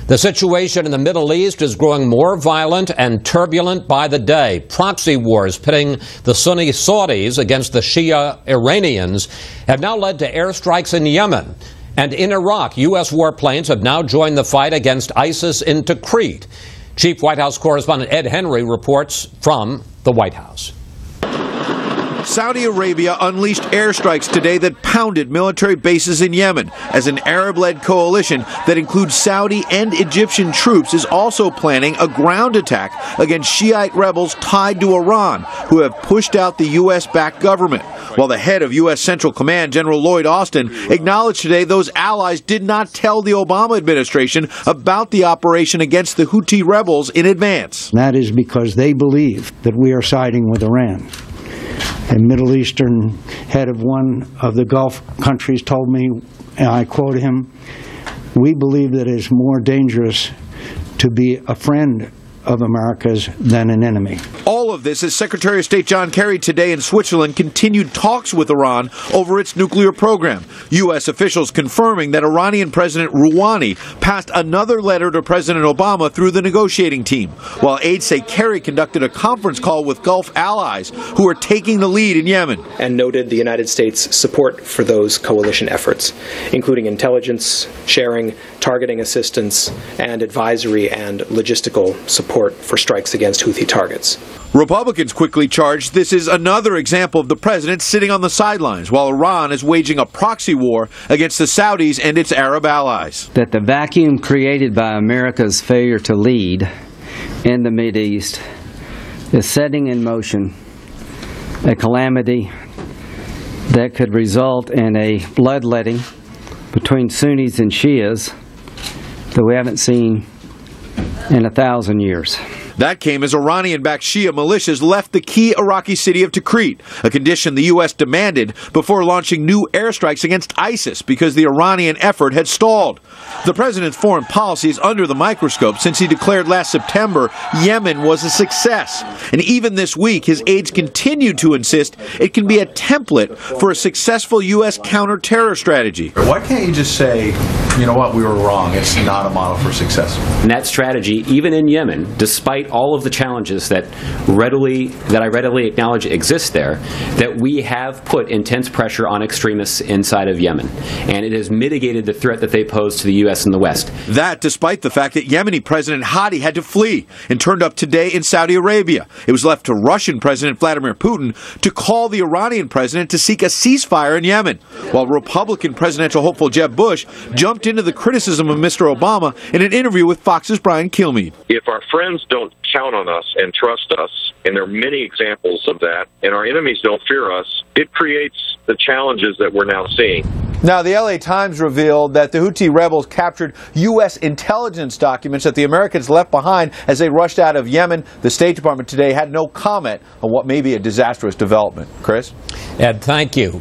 The situation in the Middle East is growing more violent and turbulent by the day. Proxy wars pitting the Sunni Saudis against the Shia Iranians have now led to airstrikes in Yemen. And in Iraq, U.S. warplanes have now joined the fight against ISIS in Tikrit. Chief White House correspondent Ed Henry reports from the White House. Saudi Arabia unleashed airstrikes today that pounded military bases in Yemen as an Arab-led coalition that includes Saudi and Egyptian troops is also planning a ground attack against Shiite rebels tied to Iran who have pushed out the U.S.-backed government. While the head of U.S. Central Command, General Lloyd Austin, acknowledged today those allies did not tell the Obama administration about the operation against the Houthi rebels in advance. That is because they believe that we are siding with Iran. A Middle Eastern head of one of the Gulf countries told me, and I quote him, "We believe that it is more dangerous to be a friend of America's than an enemy." All of this as Secretary of State John Kerry today in Switzerland continued talks with Iran over its nuclear program. U.S. officials confirming that Iranian President Rouhani passed another letter to President Obama through the negotiating team, while aides say Kerry conducted a conference call with Gulf allies who are taking the lead in Yemen. And noted the United States' support for those coalition efforts, including intelligence sharing, targeting assistance, and advisory and logistical support for strikes against Houthi targets. Republicans quickly charged this is another example of the president sitting on the sidelines while Iran is waging a proxy war against the Saudis and its Arab allies. That the vacuum created by America's failure to lead in the Mideast is setting in motion a calamity that could result in a bloodletting between Sunnis and Shias that we haven't seen in 1,000 years. That came as Iranian-backed Shia militias left the key Iraqi city of Tikrit, a condition the U.S. demanded before launching new airstrikes against ISIS because the Iranian effort had stalled. The president's foreign policy is under the microscope since he declared last September Yemen was a success. And even this week, his aides continued to insist it can be a template for a successful U.S. counter-terror strategy. Why can't you just say, you know what, we were wrong, it's not a model for success? And that strategy, even in Yemen, despite all of the challenges that I readily acknowledge exist there, that we have put intense pressure on extremists inside of Yemen. And it has mitigated the threat that they pose to the U.S. and the West. That despite the fact that Yemeni President Hadi had to flee and turned up today in Saudi Arabia. It was left to Russian President Vladimir Putin to call the Iranian president to seek a ceasefire in Yemen, while Republican presidential hopeful Jeb Bush jumped into the criticism of Mr. Obama in an interview with Fox's Brian Kilmeade. If our friends don't count on us and trust us, and there are many examples of that, and our enemies don't fear us, it creates the challenges that we're now seeing. Now, the LA Times revealed that the Houthi rebels captured U.S. intelligence documents that the Americans left behind as they rushed out of Yemen. The State Department today had no comment on what may be a disastrous development. Chris? Ed, thank you.